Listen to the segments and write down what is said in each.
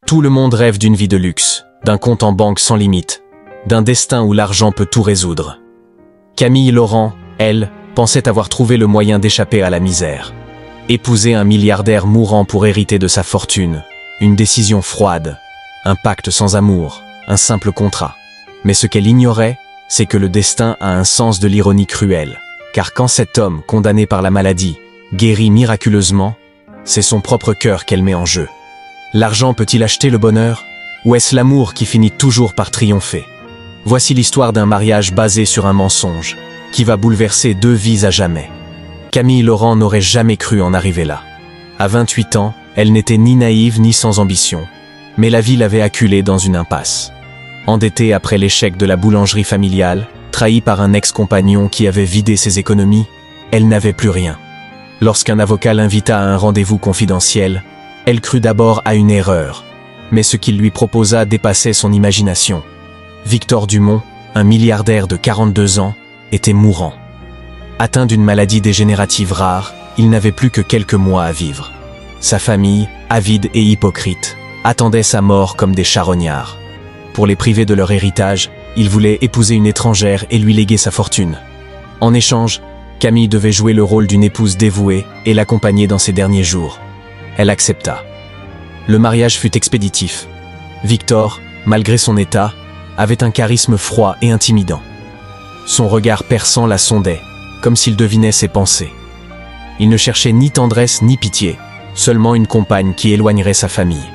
Tout le monde rêve d'une vie de luxe, d'un compte en banque sans limite, d'un destin où l'argent peut tout résoudre. Camille Laurent, elle, pensait avoir trouvé le moyen d'échapper à la misère. Épouser un milliardaire mourant pour hériter de sa fortune, une décision froide, un pacte sans amour, un simple contrat. Mais ce qu'elle ignorait, c'est que le destin a un sens de l'ironie cruelle. Car quand cet homme, condamné par la maladie, guérit miraculeusement, c'est son propre cœur qu'elle met en jeu. L'argent peut-il acheter le bonheur? Ou est-ce l'amour qui finit toujours par triompher? Voici l'histoire d'un mariage basé sur un mensonge, qui va bouleverser 2 vies à jamais. Camille Laurent n'aurait jamais cru en arriver là. À 28 ans, elle n'était ni naïve ni sans ambition. Mais la vie l'avait acculée dans une impasse. Endettée après l'échec de la boulangerie familiale, trahie par un ex-compagnon qui avait vidé ses économies, elle n'avait plus rien. Lorsqu'un avocat l'invita à un rendez-vous confidentiel, elle crut d'abord à une erreur. Mais ce qu'il lui proposa dépassait son imagination. Victor Dumont, un milliardaire de 42 ans, était mourant. Atteint d'une maladie dégénérative rare, il n'avait plus que quelques mois à vivre. Sa famille, avide et hypocrite, attendait sa mort comme des charognards. Pour les priver de leur héritage, il voulait épouser une étrangère et lui léguer sa fortune. En échange, Camille devait jouer le rôle d'une épouse dévouée et l'accompagner dans ses derniers jours. Elle accepta. Le mariage fut expéditif. Victor, malgré son état, avait un charisme froid et intimidant. Son regard perçant la sondait, comme s'il devinait ses pensées. Il ne cherchait ni tendresse ni pitié, seulement une compagne qui éloignerait sa famille.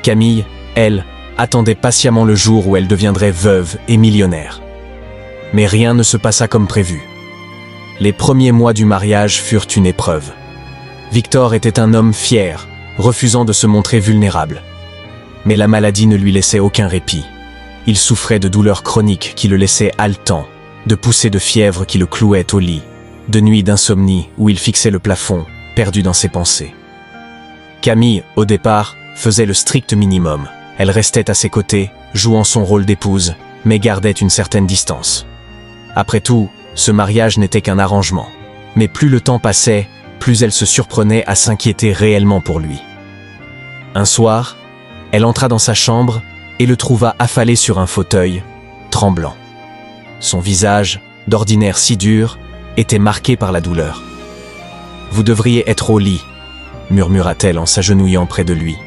Camille, elle, attendait patiemment le jour où elle deviendrait veuve et millionnaire. Mais rien ne se passa comme prévu. Les premiers mois du mariage furent une épreuve. Victor était un homme fier, refusant de se montrer vulnérable. Mais la maladie ne lui laissait aucun répit. Il souffrait de douleurs chroniques qui le laissaient haletant, de poussées de fièvre qui le clouaient au lit, de nuits d'insomnie où il fixait le plafond, perdu dans ses pensées. Camille, au départ, faisait le strict minimum. Elle restait à ses côtés, jouant son rôle d'épouse, mais gardait une certaine distance. Après tout, ce mariage n'était qu'un arrangement. Mais plus le temps passait, plus elle se surprenait à s'inquiéter réellement pour lui. Un soir, elle entra dans sa chambre et le trouva affalé sur un fauteuil, tremblant. Son visage, d'ordinaire si dur, était marqué par la douleur. « Vous devriez être au lit », murmura-t-elle en s'agenouillant près de lui.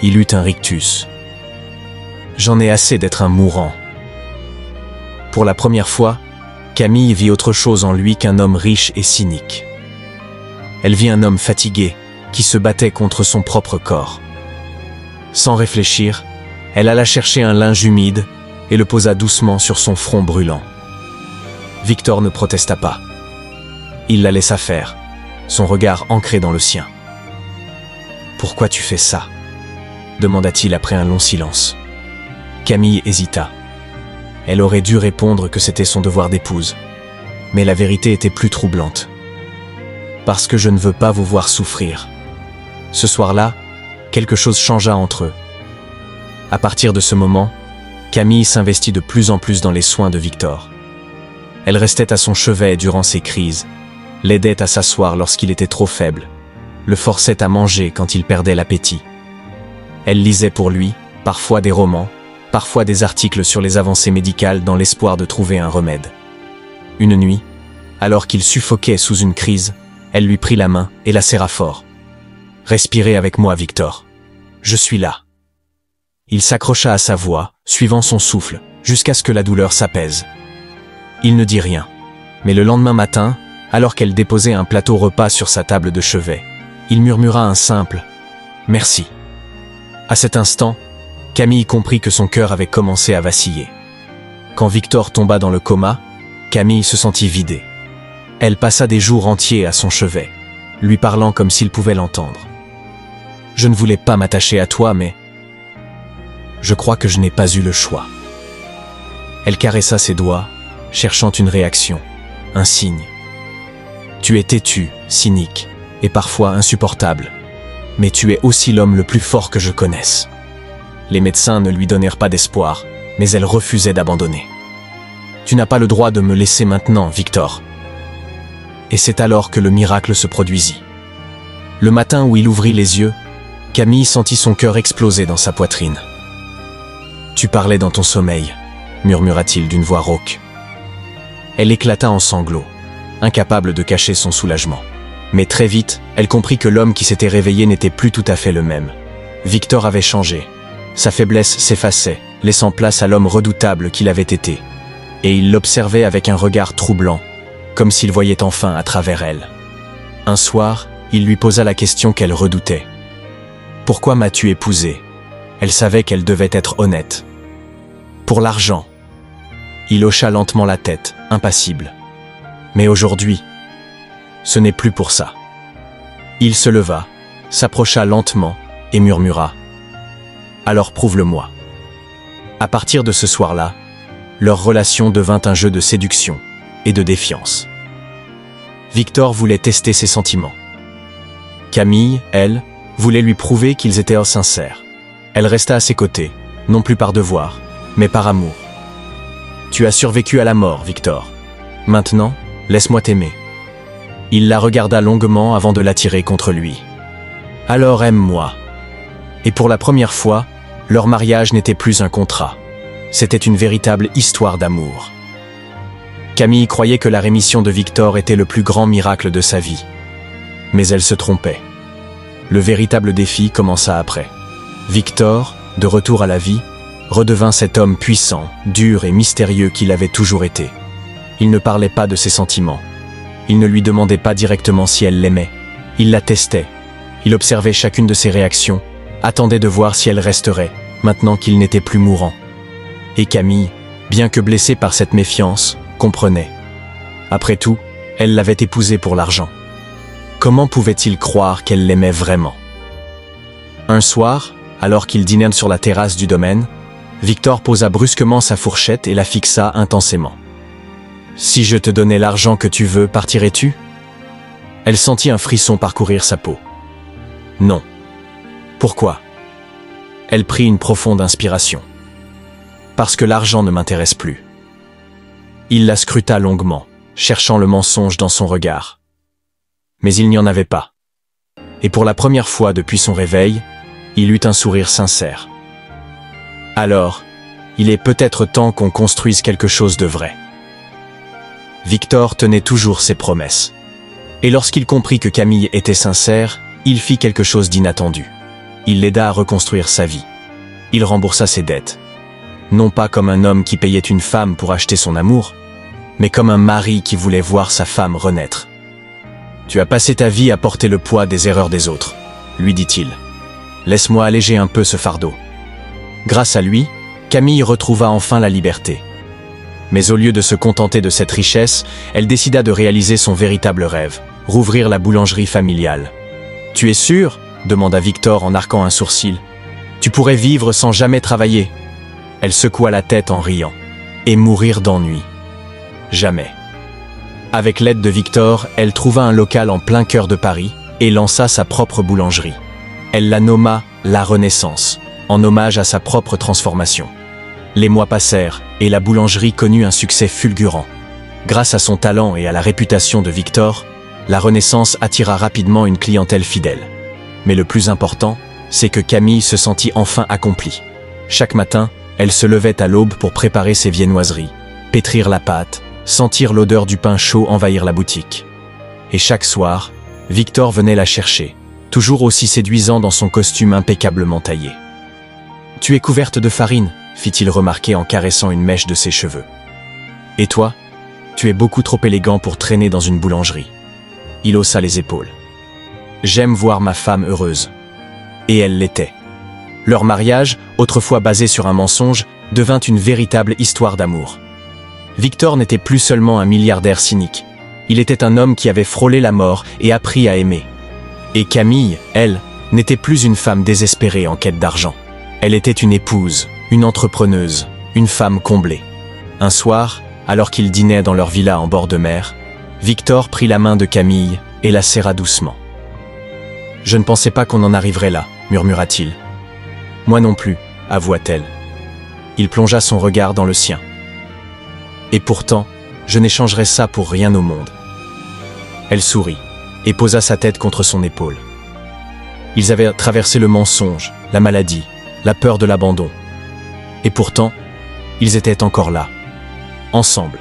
Il eut un rictus. « J'en ai assez d'être un mourant. » Pour la première fois, Camille vit autre chose en lui qu'un homme riche et cynique. Elle vit un homme fatigué, qui se battait contre son propre corps. Sans réfléchir, elle alla chercher un linge humide et le posa doucement sur son front brûlant. Victor ne protesta pas. Il la laissa faire, son regard ancré dans le sien. « Pourquoi tu fais ça ?» demanda-t-il après un long silence. Camille hésita. Elle aurait dû répondre que c'était son devoir d'épouse, mais la vérité était plus troublante. « Parce que je ne veux pas vous voir souffrir. » Ce soir-là, quelque chose changea entre eux. À partir de ce moment, Camille s'investit de plus en plus dans les soins de Victor. Elle restait à son chevet durant ses crises, l'aidait à s'asseoir lorsqu'il était trop faible, le forçait à manger quand il perdait l'appétit. Elle lisait pour lui, parfois des romans, parfois des articles sur les avancées médicales dans l'espoir de trouver un remède. Une nuit, alors qu'il suffoquait sous une crise, elle lui prit la main et la serra fort. « Respirez avec moi, Victor. Je suis là. » Il s'accrocha à sa voix, suivant son souffle, jusqu'à ce que la douleur s'apaise. Il ne dit rien, mais le lendemain matin, alors qu'elle déposait un plateau repas sur sa table de chevet, il murmura un simple « Merci ». À cet instant, Camille comprit que son cœur avait commencé à vaciller. Quand Victor tomba dans le coma, Camille se sentit vidée. Elle passa des jours entiers à son chevet, lui parlant comme s'il pouvait l'entendre. « Je ne voulais pas m'attacher à toi, mais je crois que je n'ai pas eu le choix. » Elle caressa ses doigts, cherchant une réaction, un signe. « Tu es têtu, cynique, et parfois insupportable, mais tu es aussi l'homme le plus fort que je connaisse. » Les médecins ne lui donnèrent pas d'espoir, mais elle refusait d'abandonner. « Tu n'as pas le droit de me laisser maintenant, Victor. » Et c'est alors que le miracle se produisit. Le matin où il ouvrit les yeux, Camille sentit son cœur exploser dans sa poitrine. « Tu parlais dans ton sommeil », murmura-t-il d'une voix rauque. Elle éclata en sanglots, incapable de cacher son soulagement. Mais très vite, elle comprit que l'homme qui s'était réveillé n'était plus tout à fait le même. Victor avait changé. Sa faiblesse s'effaçait, laissant place à l'homme redoutable qu'il avait été. Et il l'observait avec un regard troublant, comme s'il voyait enfin à travers elle. Un soir, il lui posa la question qu'elle redoutait. « Pourquoi m'as-tu épousée ?» Elle savait qu'elle devait être honnête. « Pour l'argent. » Il hocha lentement la tête, impassible. « Mais aujourd'hui, ce n'est plus pour ça. » Il se leva, s'approcha lentement et murmura. « Alors prouve-le-moi. » À partir de ce soir-là, leur relation devint un jeu de séduction et de défiance. Victor voulait tester ses sentiments. Camille, elle, voulait lui prouver qu'ils étaient sincères. Elle resta à ses côtés, non plus par devoir, mais par amour. « Tu as survécu à la mort, Victor. Maintenant, laisse-moi t'aimer. » Il la regarda longuement avant de l'attirer contre lui. « Alors aime-moi. » Et pour la première fois, leur mariage n'était plus un contrat. C'était une véritable histoire d'amour. Camille croyait que la rémission de Victor était le plus grand miracle de sa vie. Mais elle se trompait. Le véritable défi commença après. Victor, de retour à la vie, redevint cet homme puissant, dur et mystérieux qu'il avait toujours été. Il ne parlait pas de ses sentiments. Il ne lui demandait pas directement si elle l'aimait. Il la testait. Il observait chacune de ses réactions, attendait de voir si elle resterait, maintenant qu'il n'était plus mourant. Et Camille, bien que blessée par cette méfiance, comprenait. Après tout, elle l'avait épousé pour l'argent. Comment pouvait-il croire qu'elle l'aimait vraiment? Un soir, alors qu'ils dînèrent sur la terrasse du domaine, Victor posa brusquement sa fourchette et la fixa intensément. « Si je te donnais l'argent que tu veux, partirais-tu » Elle sentit un frisson parcourir sa peau. « Non. » Pourquoi? Elle prit une profonde inspiration. « Parce que l'argent ne m'intéresse plus. » Il la scruta longuement, cherchant le mensonge dans son regard. Mais il n'y en avait pas. Et pour la première fois depuis son réveil, il eut un sourire sincère. « Alors, il est peut-être temps qu'on construise quelque chose de vrai. » Victor tenait toujours ses promesses. Et lorsqu'il comprit que Camille était sincère, il fit quelque chose d'inattendu. Il l'aida à reconstruire sa vie. Il remboursa ses dettes. Non pas comme un homme qui payait une femme pour acheter son amour, mais comme un mari qui voulait voir sa femme renaître. « Tu as passé ta vie à porter le poids des erreurs des autres, » lui dit-il. « Laisse-moi alléger un peu ce fardeau. » Grâce à lui, Camille retrouva enfin la liberté. Mais au lieu de se contenter de cette richesse, elle décida de réaliser son véritable rêve, rouvrir la boulangerie familiale. « Tu es sûr ?» demanda Victor en arquant un sourcil. « Tu pourrais vivre sans jamais travailler. » Elle secoua la tête en riant. « Et mourir d'ennui. » Jamais. Avec l'aide de Victor, elle trouva un local en plein cœur de Paris et lança sa propre boulangerie. Elle la nomma « La Renaissance », en hommage à sa propre transformation. Les mois passèrent et la boulangerie connut un succès fulgurant. Grâce à son talent et à la réputation de Victor, la Renaissance attira rapidement une clientèle fidèle. Mais le plus important, c'est que Camille se sentit enfin accomplie. Chaque matin, elle se levait à l'aube pour préparer ses viennoiseries, pétrir la pâte, sentir l'odeur du pain chaud envahir la boutique. Et chaque soir, Victor venait la chercher, toujours aussi séduisant dans son costume impeccablement taillé. « Tu es couverte de farine », fit-il remarquer en caressant une mèche de ses cheveux. « Et toi, tu es beaucoup trop élégant pour traîner dans une boulangerie. » Il haussa les épaules. « J'aime voir ma femme heureuse. » Et elle l'était. Leur mariage, autrefois basé sur un mensonge, devint une véritable histoire d'amour. Victor n'était plus seulement un milliardaire cynique. Il était un homme qui avait frôlé la mort et appris à aimer. Et Camille, elle, n'était plus une femme désespérée en quête d'argent. Elle était une épouse, une entrepreneuse, une femme comblée. Un soir, alors qu'ils dînaient dans leur villa en bord de mer, Victor prit la main de Camille et la serra doucement. « Je ne pensais pas qu'on en arriverait là, » murmura-t-il. « Moi non plus, » avoua-t-elle. Il plongea son regard dans le sien. « Et pourtant, je n'échangerais ça pour rien au monde. » Elle sourit et posa sa tête contre son épaule. « Ils avaient traversé le mensonge, la maladie, la peur de l'abandon. Et pourtant, ils étaient encore là, ensemble.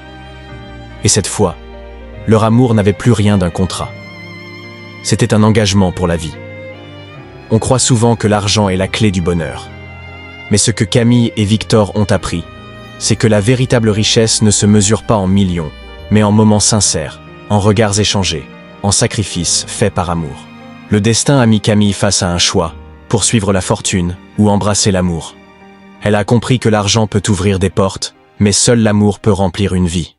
Et cette fois, leur amour n'avait plus rien d'un contrat. C'était un engagement pour la vie. On croit souvent que l'argent est la clé du bonheur. Mais ce que Camille et Victor ont appris, c'est que la véritable richesse ne se mesure pas en millions, mais en moments sincères, en regards échangés, en sacrifices faits par amour. Le destin a mis Camille face à un choix, poursuivre la fortune ou embrasser l'amour. Elle a compris que l'argent peut ouvrir des portes, mais seul l'amour peut remplir une vie.